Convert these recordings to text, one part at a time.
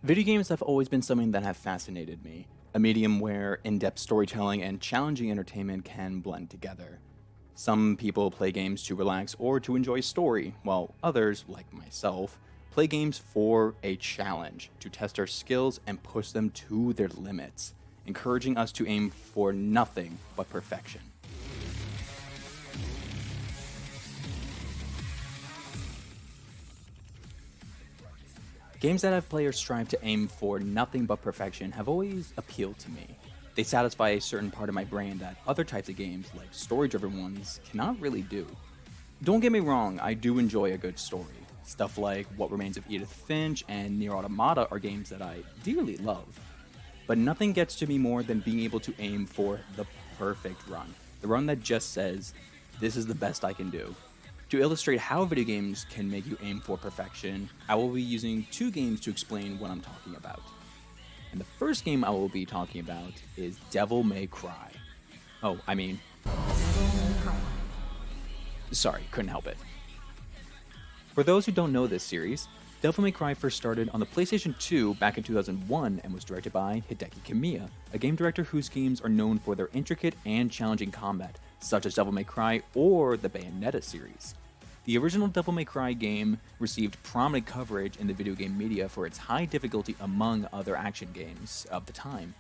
Video games have always been something that have fascinated me, a medium where in depth storytelling and challenging entertainment can blend together. Some people play games to relax or to enjoy story, while others, like myself, play games for a challenge, to test our skills and push them to their limits, encouraging us to aim for nothing but perfection. Games that have players strive to aim for nothing but perfection have always appealed to me. They satisfy a certain part of my brain that other types of games, like story driven ones, cannot really do. Don't get me wrong, I do enjoy a good story. Stuff like What Remains of Edith Finch and Nier Automata are games that I dearly love. But nothing gets to me more than being able to aim for the perfect run. The run that just says, this is the best I can do. To illustrate how video games can make you aim for perfection, I will be using two games to explain what I'm talking about. And the first game I will be talking about is Devil May Cry. Oh, I mean, sorry, couldn't help it. For those who don't know this series, Devil May Cry first started on the PlayStation 2 back in 2001 and was directed by Hideki Kamiya, a game director whose games are known for their intricate and challenging combat, such as Devil May Cry or the Bayonetta series. The original Devil May Cry game received prominent coverage in the video game media for its high difficulty among other action games of the time.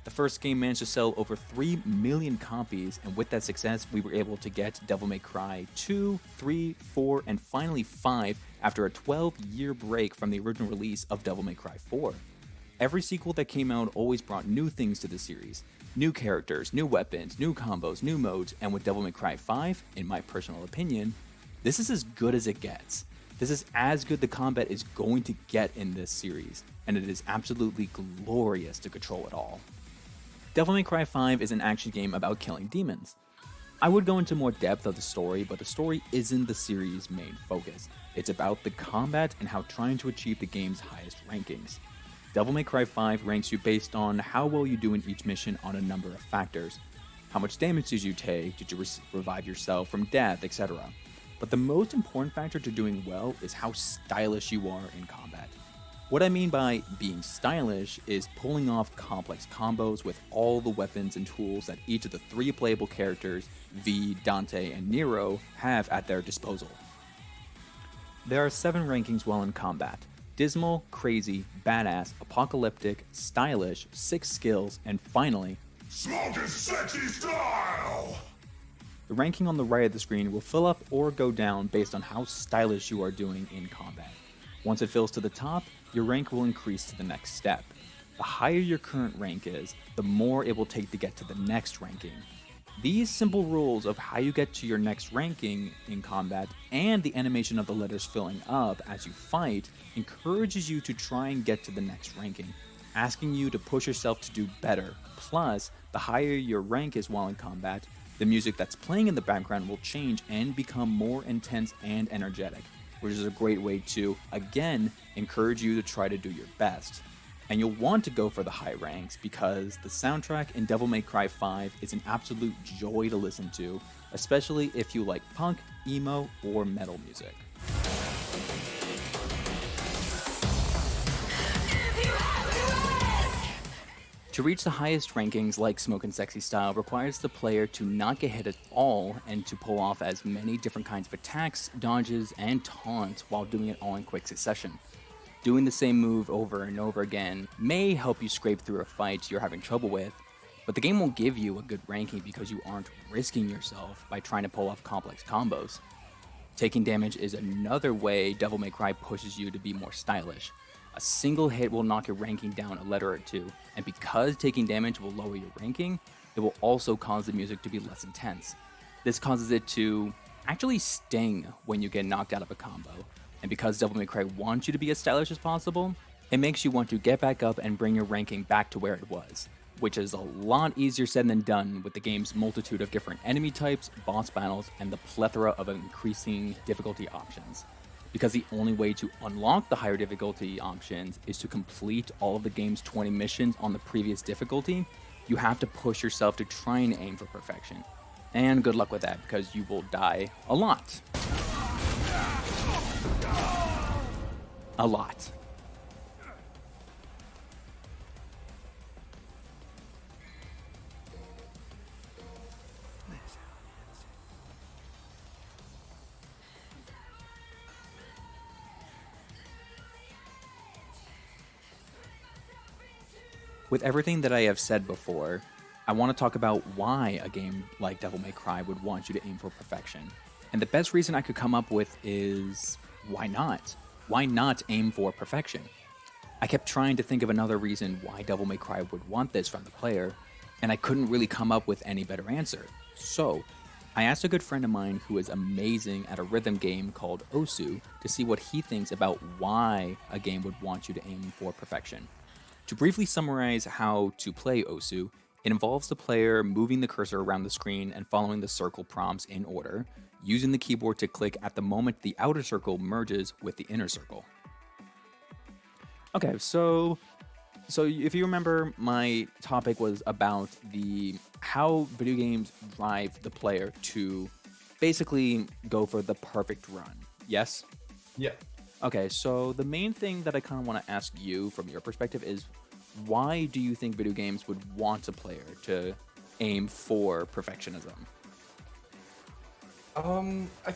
The first game managed to sell over 3 million copies, and with that success, we were able to get Devil May Cry 2, 3, 4, and finally 5 after a 12-year break from the original release of Devil May Cry 4. Every sequel that came out always brought new things to the series. New characters, new weapons, new combos, new modes, and with Devil May Cry 5, in my personal opinion, this is as good as it gets. This is as good the combat is going to get in this series, and it is absolutely glorious to control it all. Devil May Cry 5 is an action game about killing demons. I would go into more depth of the story, but the story isn't the series' main focus. It's about the combat and how trying to achieve the game's highest rankings. Devil May Cry 5 ranks you based on how well you do in each mission on a number of factors. How much damage did you take? Did you revive yourself from death, etc.? But the most important factor to doing well is how stylish you are in combat. What I mean by being stylish is pulling off complex combos with all the weapons and tools that each of the three playable characters, V, Dante, and Nero, have at their disposal. There are 7 rankings while in combat: dismal, crazy, badass, apocalyptic, stylish, 6 skills, and finally, smoke is sexy style! The ranking on the right of the screen will fill up or go down based on how stylish you are doing in combat. Once it fills to the top, your rank will increase to the next step. The higher your current rank is, the more it will take to get to the next ranking. These simple rules of how you get to your next ranking in combat and the animation of the letters filling up as you fight encourages you to try and get to the next ranking, asking you to push yourself to do better. Plus, the higher your rank is while in combat, the music that's playing in the background will change and become more intense and energetic, which is a great way to, again, encourage you to try to do your best. And you'll want to go for the high ranks because the soundtrack in Devil May Cry 5 is an absolute joy to listen to, especially if you like punk, emo, or metal music. To reach the highest rankings like Smoke and Sexy Style requires the player to not get hit at all and to pull off as many different kinds of attacks, dodges, and taunts while doing it all in quick succession. Doing the same move over and over again may help you scrape through a fight you're having trouble with, but the game won't give you a good ranking because you aren't risking yourself by trying to pull off complex combos. Taking damage is another way Devil May Cry pushes you to be more stylish. A single hit will knock your ranking down a letter or two, and because taking damage will lower your ranking, it will also cause the music to be less intense. This causes it to actually sting when you get knocked out of a combo, and because Devil May Cry wants you to be as stylish as possible, it makes you want to get back up and bring your ranking back to where it was, which is a lot easier said than done with the game's multitude of different enemy types, boss battles, and the plethora of increasing difficulty options. Because the only way to unlock the higher difficulty options is to complete all of the game's 20 missions on the previous difficulty, you have to push yourself to try and aim for perfection. And good luck with that, because you will die a lot. A lot. With everything that I have said before, I want to talk about why a game like Devil May Cry would want you to aim for perfection. And the best reason I could come up with is why not? Why not aim for perfection? I kept trying to think of another reason why Devil May Cry would want this from the player, and I couldn't really come up with any better answer. So, I asked a good friend of mine who is amazing at a rhythm game called Osu to see what he thinks about why a game would want you to aim for perfection. To briefly summarize how to play Osu, it involves the player moving the cursor around the screen and following the circle prompts in order, using the keyboard to click at the moment the outer circle merges with the inner circle. Okay, so if you remember, my topic was about how video games drive the player to basically go for the perfect run. Yes? Yeah. Okay, so the main thing that I kind of want to ask you from your perspective is, why do you think video games would want a player to aim for perfectionism? I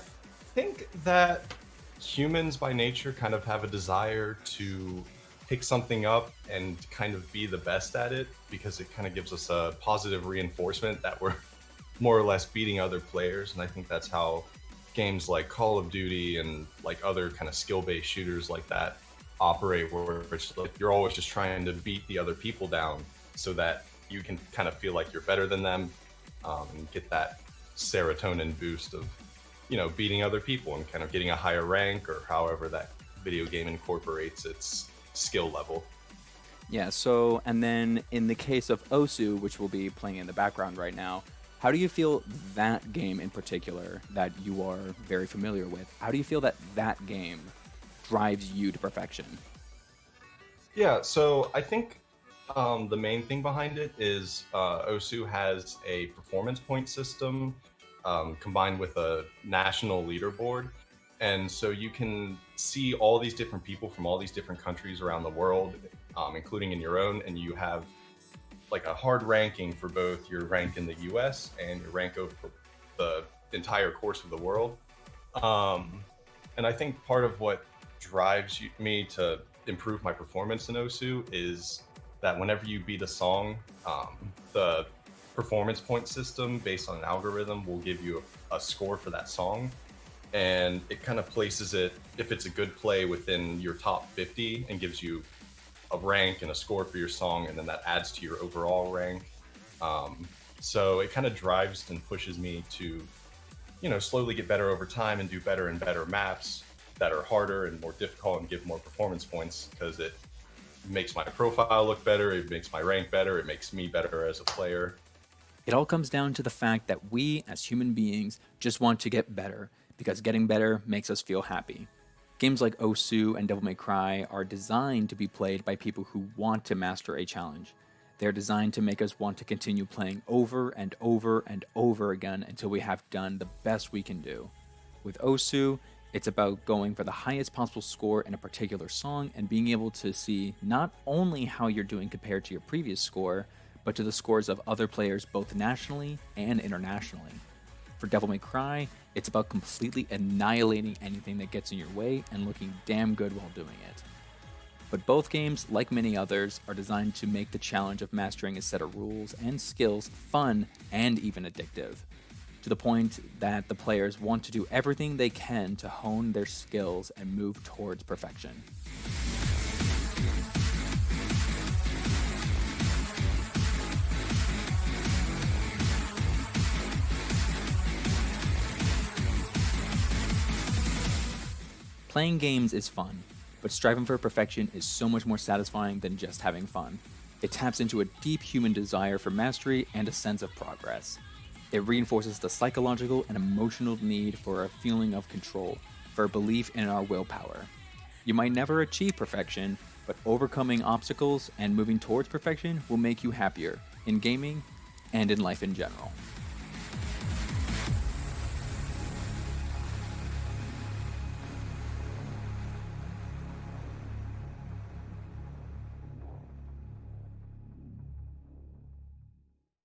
think that humans by nature kind of have a desire to pick something up and kind of be the best at it, because it kind of gives us a positive reinforcement that we're more or less beating other players. And I think that's how games like Call of Duty and like other kind of skill-based shooters like that operate, where it's like you're always just trying to beat the other people down so that you can kind of feel like you're better than them, and get that serotonin boost of, you know, beating other people and kind of getting a higher rank, or however that video game incorporates its skill level. Yeah, so, and then in the case of Osu, which we'll be playing in the background right now, how do you feel that game in particular, that you are very familiar with, how do you feel that that game drives you to perfection? Yeah, so I think the main thing behind it is Osu has a performance point system combined with a national leaderboard. And so you can see all these different people from all these different countries around the world, including in your own, and you have like a hard ranking for both your rank in the US and your rank over the entire course of the world. And I think part of what drives me to improve my performance in Osu is that whenever you beat a song, the performance point system based on an algorithm will give you a score for that song. And it kind of places it, if it's a good play, within your top 50 and gives you a rank and a score for your song, and then that adds to your overall rank. So it kind of drives and pushes me to, you know, slowly get better over time and do better and better maps that are harder and more difficult and give more performance points, because it makes my profile look better, it makes my rank better, it makes me better as a player. It all comes down to the fact that we, as human beings, just want to get better, because getting better makes us feel happy. Games like Osu and Devil May Cry are designed to be played by people who want to master a challenge. They're designed to make us want to continue playing over and over and over again until we have done the best we can do. With Osu, it's about going for the highest possible score in a particular song and being able to see not only how you're doing compared to your previous score, but to the scores of other players both nationally and internationally. For Devil May Cry, it's about completely annihilating anything that gets in your way and looking damn good while doing it. But both games, like many others, are designed to make the challenge of mastering a set of rules and skills fun and even addictive, to the point that the players want to do everything they can to hone their skills and move towards perfection. Playing games is fun, but striving for perfection is so much more satisfying than just having fun. It taps into a deep human desire for mastery and a sense of progress. It reinforces the psychological and emotional need for a feeling of control, for a belief in our willpower. You might never achieve perfection, but overcoming obstacles and moving towards perfection will make you happier in gaming and in life in general.